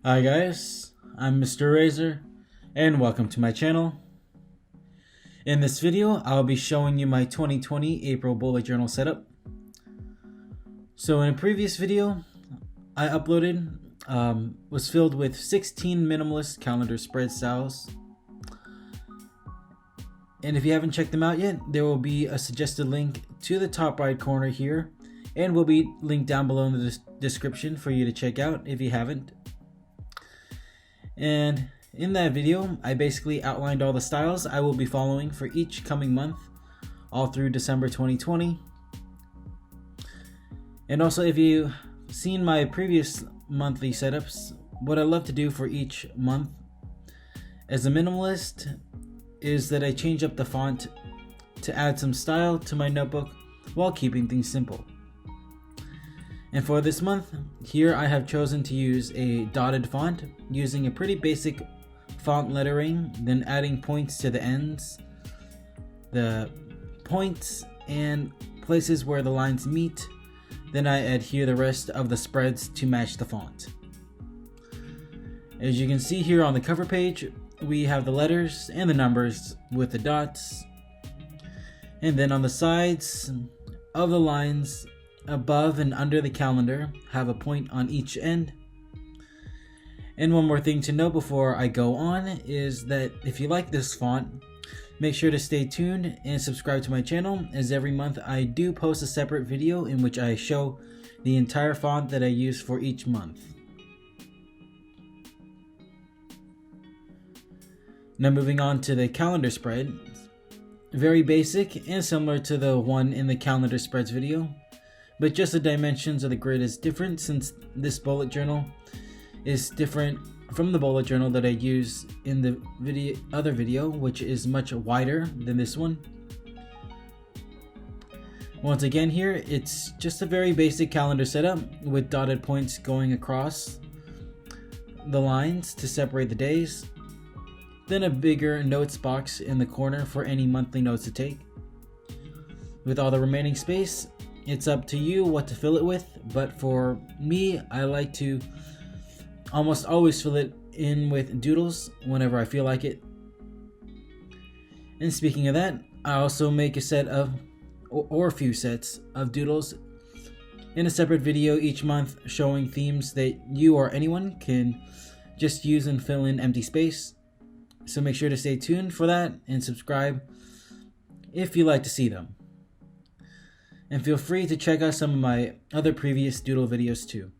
Hi guys, I'm Mr. Razor and welcome to my channel. In this video, I'll be showing you my 2020 April bullet journal setup. So in a previous video I uploaded was filled with 16 minimalist calendar spread styles. And if you haven't checked them out yet, there will be a suggested link to the top right corner here and will be linked down below in the description for you to check out if you haven't. And in that video, I basically outlined all the styles I will be following for each coming month, all through December 2020. And also, if you've seen my previous monthly setups, what I love to do for each month as a minimalist is that I change up the font to add some style to my notebook while keeping things simple. And for this month, here I have chosen to use a dotted font using a pretty basic font lettering, then adding points to the ends, the points and places where the lines meet. Then I adhere the rest of the spreads to match the font. As you can see here on the cover page, we have the letters and the numbers with the dots. And then on the sides of the lines, above and under the calendar, have a point on each end. And one more thing to note before I go on is that if you like this font, make sure to stay tuned and subscribe to my channel, as every month I do post a separate video in which I show the entire font that I use for each month. Now moving on to the calendar spread. Very basic and similar to the one in the calendar spreads video, but just the dimensions of the grid is different, since this bullet journal is different from the bullet journal that I use in the other video, which is much wider than this one. Once again, here it's just a very basic calendar setup with dotted points going across the lines to separate the days, then a bigger notes box in the corner for any monthly notes to take. With all the remaining space, it's up to you what to fill it with, but for me, I like to almost always fill it in with doodles whenever I feel like it. And speaking of that, I also make a set of, or a few sets of doodles in a separate video each month, showing themes that you or anyone can just use and fill in empty space. So make sure to stay tuned for that and subscribe if you like to see them. And feel free to check out some of my other previous doodle videos too.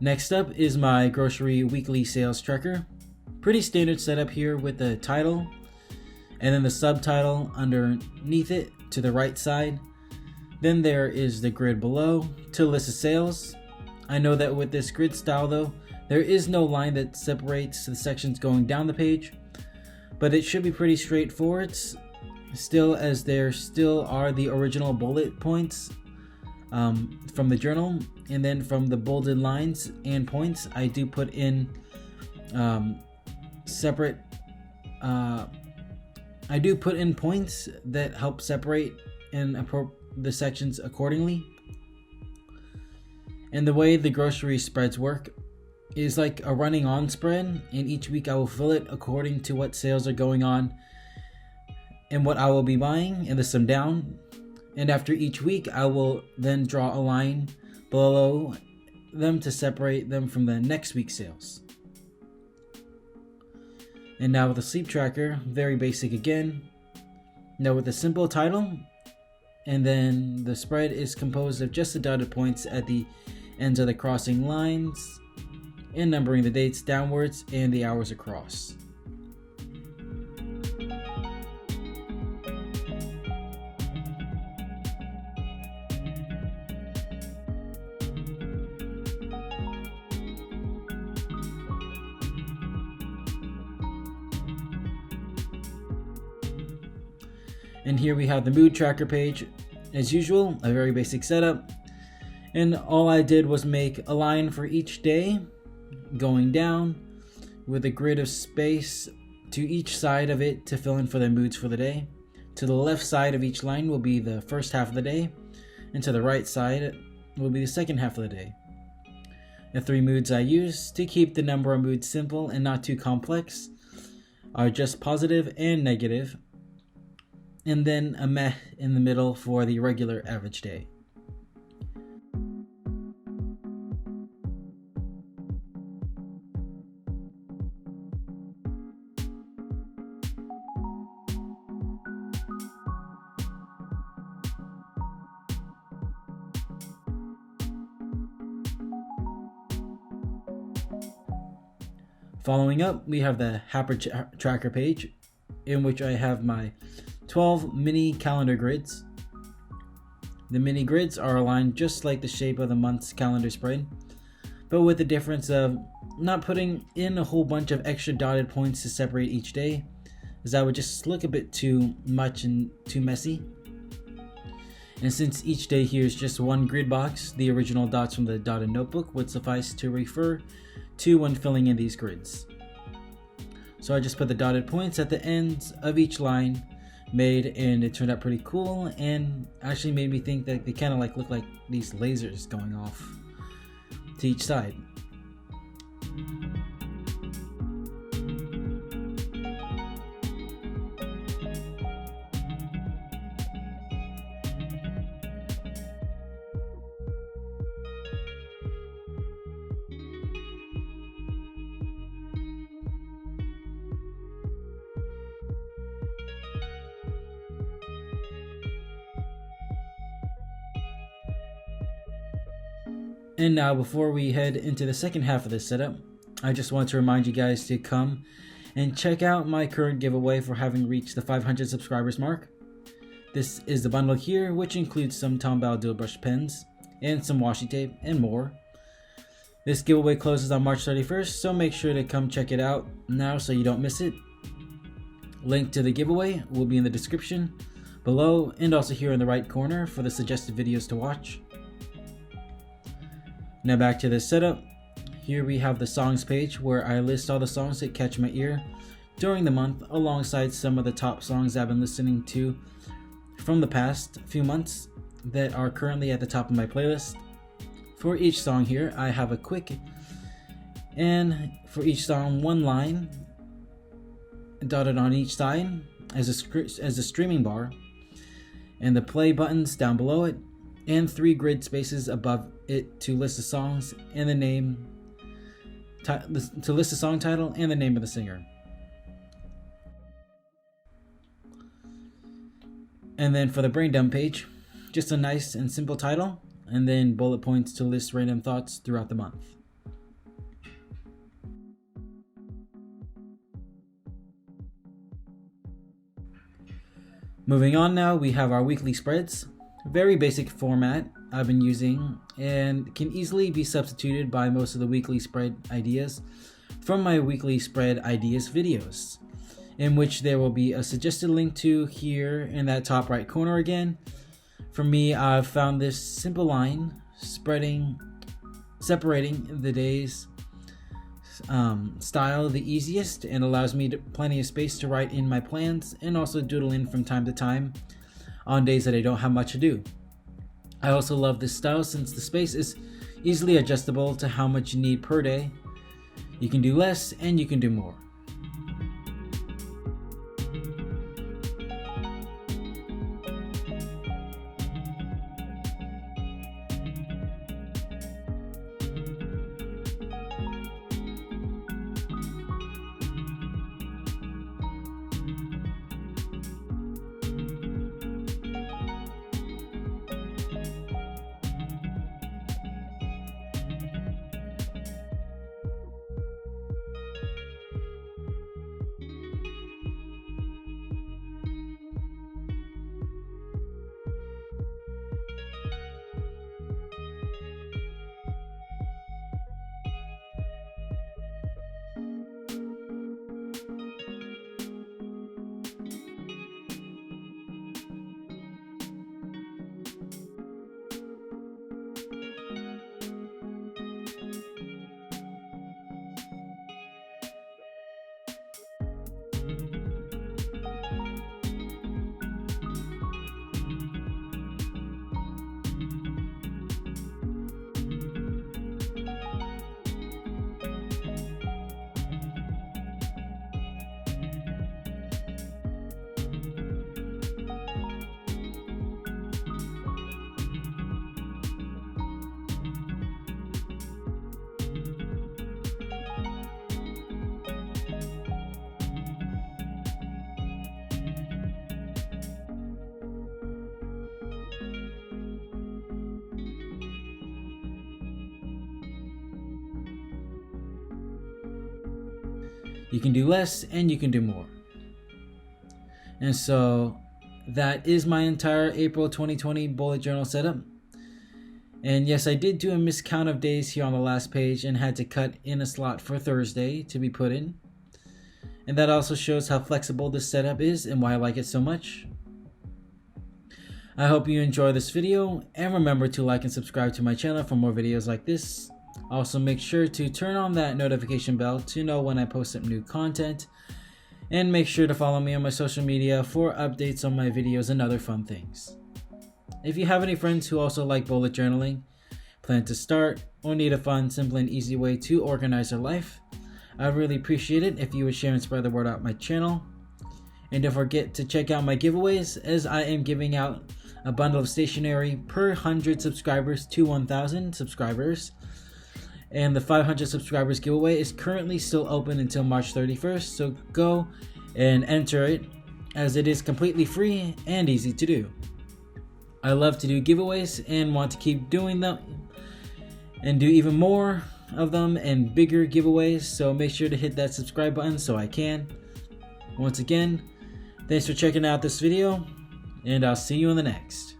Next up is my grocery weekly sales tracker. Pretty standard setup here with the title and then the subtitle underneath it to the right side. Then there is the grid below to list the sales. I know that with this grid style though, there is no line that separates the sections going down the page, but it should be pretty straightforward still, as there still are the original bullet points from the journal, and then from the bolded lines and points I do put in separate I do put in points that help separate and the sections accordingly. And the way the grocery spreads work is like a running on spread, and each week I will fill it according to what sales are going on and what I will be buying and list them down. And after each week, I will then draw a line below them to separate them from the next week's sales. And now with the sleep tracker, very basic again. Now with a simple title, and then the spread is composed of just the dotted points at the ends of the crossing lines, and numbering the dates downwards and the hours across. And here we have the mood tracker page. As usual, a very basic setup. And all I did was make a line for each day going down with a grid of space to each side of it to fill in for the moods for the day. To the left side of each line will be the first half of the day, and to the right side will be the second half of the day. The 3 moods I use to keep the number of moods simple and not too complex are just positive and negative, and then a meh in the middle for the regular average day. Following up, we have the Happy Tracker page, in which I have my 12 mini calendar grids. The mini grids are aligned just like the shape of the month's calendar spread, but with the difference of not putting in a whole bunch of extra dotted points to separate each day, as that would just look a bit too much and too messy. And since each day here is just one grid box, the original dots from the dotted notebook would suffice to refer to when filling in these grids. So I just put the dotted points at the ends of each line made, and it turned out pretty cool and actually made me think that they kind of look like these lasers going off to each side. And now, before we head into the second half of this setup, I just want to remind you guys to come and check out my current giveaway for having reached the 500 subscribers mark. This is the bundle here, which includes some Tombow dual brush pens and some washi tape and more. This giveaway closes on March 31st, so make sure to come check it out now so you don't miss it. Link to the giveaway will be in the description below and also here in the right corner for the suggested videos to watch. Now back to this setup. Here we have the songs page where I list all the songs that catch my ear during the month, alongside some of the top songs I've been listening to from the past few months that are currently at the top of my playlist. For each song here, I have a quick, and for each song, one line dotted on each side as a streaming bar, and the play buttons down below it, and 3 grid spaces above it to list the songs and the name, to list the song title and the name of the singer. And then for the brain dump page, just a nice and simple title, and then bullet points to list random thoughts throughout the month. Moving on now, we have our weekly spreads. Very basic format I've been using and can easily be substituted by most of the weekly spread ideas from my weekly spread ideas videos, in which there will be a suggested link to here in that top right corner again. For me, I've found this simple line separating the days style the easiest, and allows me plenty of space to write in my plans and also doodle in from time to time on days that I don't have much to do. I also love this style since the space is easily adjustable to how much you need per day. You can do less and you can do more. You can do less and you can do more. And so that is my entire April 2020 bullet journal setup. And yes, I did do a miscount of days here on the last page and had to cut in a slot for Thursday to be put in. And that also shows how flexible this setup is and why I like it so much. I hope you enjoy this video, and remember to like and subscribe to my channel for more videos like this. Also make sure to turn on that notification bell to know when I post up new content, and make sure to follow me on my social media for updates on my videos and other fun things. If you have any friends who also like bullet journaling, plan to start, or need a fun, simple, and easy way to organize their life, I'd really appreciate it if you would share and spread the word out my channel. And don't forget to check out my giveaways, as I am giving out a bundle of stationery per 100 subscribers to 1,000 subscribers. And the 500 subscribers giveaway is currently still open until March 31st, so go and enter it, as it is completely free and easy to do. I love to do giveaways and want to keep doing them and do even more of them and bigger giveaways, so make sure to hit that subscribe button so I can. Once again, thanks for checking out this video, and I'll see you in the next.